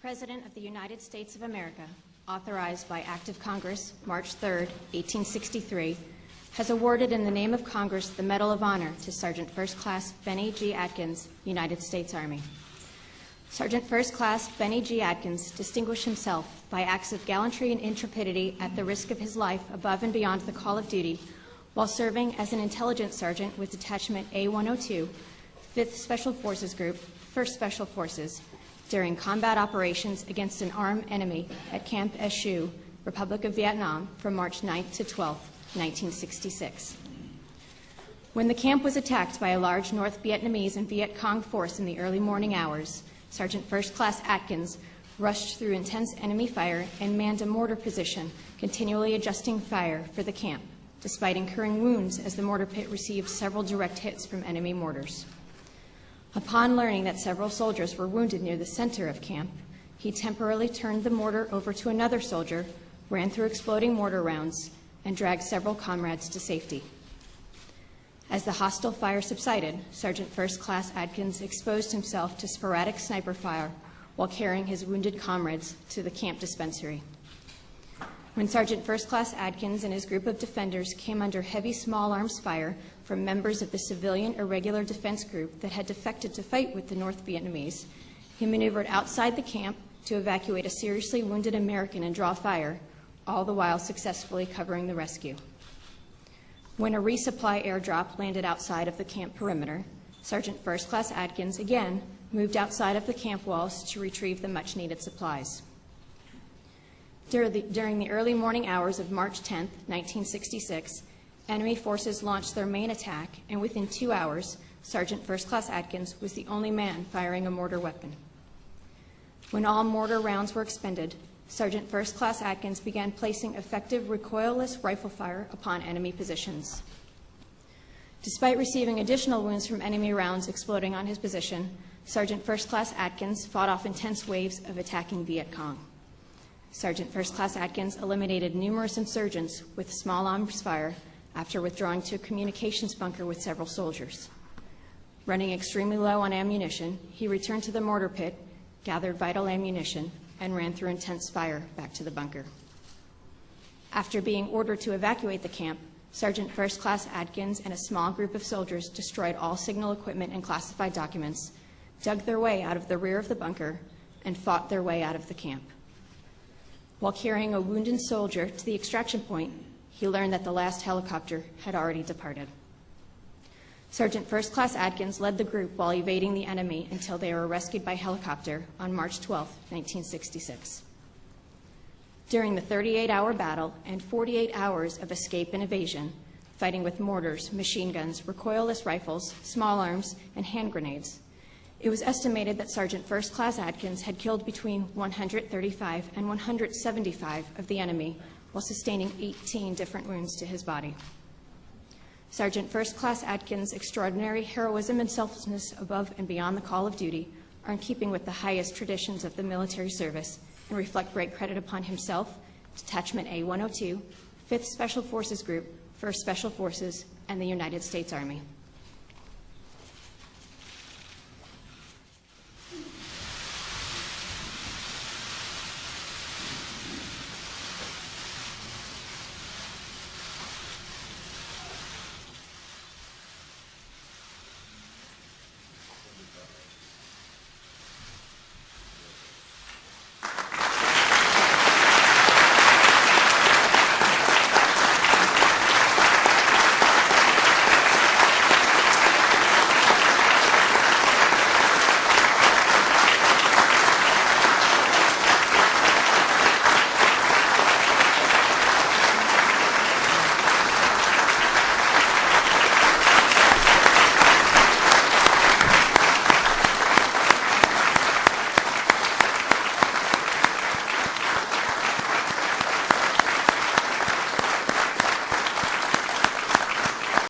President of the United States of America, authorized by Act of Congress, March 3, 1863, has awarded in the name of Congress the Medal of Honor to Sergeant First Class Bennie G. Adkins, United States Army. Sergeant First Class Bennie G. Adkins distinguished himself by acts of gallantry and intrepidity at the risk of his life above and beyond the call of duty while serving as an intelligence sergeant with Detachment A-102, 5th Special Forces Group, 1st Special Forces, during combat operations against an armed enemy at Camp A Shau, Republic of Vietnam, from March 9 to 12, 1966. When the camp was attacked by a large North Vietnamese and Viet Cong force in the early morning hours, Sergeant First Class Adkins rushed through intense enemy fire and manned a mortar position, continually adjusting fire for the camp, despite incurring wounds as the mortar pit received several direct hits from enemy mortars. Upon learning that several soldiers were wounded near the center of camp, he temporarily turned the mortar over to another soldier, ran through exploding mortar rounds, and dragged several comrades to safety. As the hostile fire subsided, Sergeant First Class Adkins exposed himself to sporadic sniper fire while carrying his wounded comrades to the camp dispensary. When Sergeant First Class Adkins and his group of defenders came under heavy small arms fire from members of the civilian irregular defense group that had defected to fight with the North Vietnamese, he maneuvered outside the camp to evacuate a seriously wounded American and draw fire, all the while successfully covering the rescue. When a resupply airdrop landed outside of the camp perimeter, Sergeant First Class Adkins again moved outside of the camp walls to retrieve the much-needed supplies. During the early morning hours of March 10, 1966, enemy forces launched their main attack, and within 2 hours, Sergeant First Class Adkins was the only man firing a mortar weapon. When all mortar rounds were expended, Sergeant First Class Adkins began placing effective recoilless rifle fire upon enemy positions. Despite receiving additional wounds from enemy rounds exploding on his position, Sergeant First Class Adkins fought off intense waves of attacking Viet Cong. Sergeant First Class Adkins eliminated numerous insurgents with small arms fire after withdrawing to a communications bunker with several soldiers. Running extremely low on ammunition, he returned to the mortar pit, gathered vital ammunition, and ran through intense fire back to the bunker. After being ordered to evacuate the camp, Sergeant First Class Adkins and a small group of soldiers destroyed all signal equipment and classified documents, dug their way out of the rear of the bunker, and fought their way out of the camp. While carrying a wounded soldier to the extraction point, he learned that the last helicopter had already departed. Sergeant First Class Adkins led the group while evading the enemy until they were rescued by helicopter on March 12, 1966. During the 38-hour battle and 48 hours of escape and evasion, fighting with mortars, machine guns, recoilless rifles, small arms, and hand grenades, it was estimated that Sergeant First Class Adkins had killed between 135 and 175 of the enemy while sustaining 18 different wounds to his body. Sergeant First Class Adkins' extraordinary heroism and selflessness above and beyond the call of duty are in keeping with the highest traditions of the military service and reflect great credit upon himself, Detachment A-102, 5th Special Forces Group, 1st Special Forces, and the United States Army.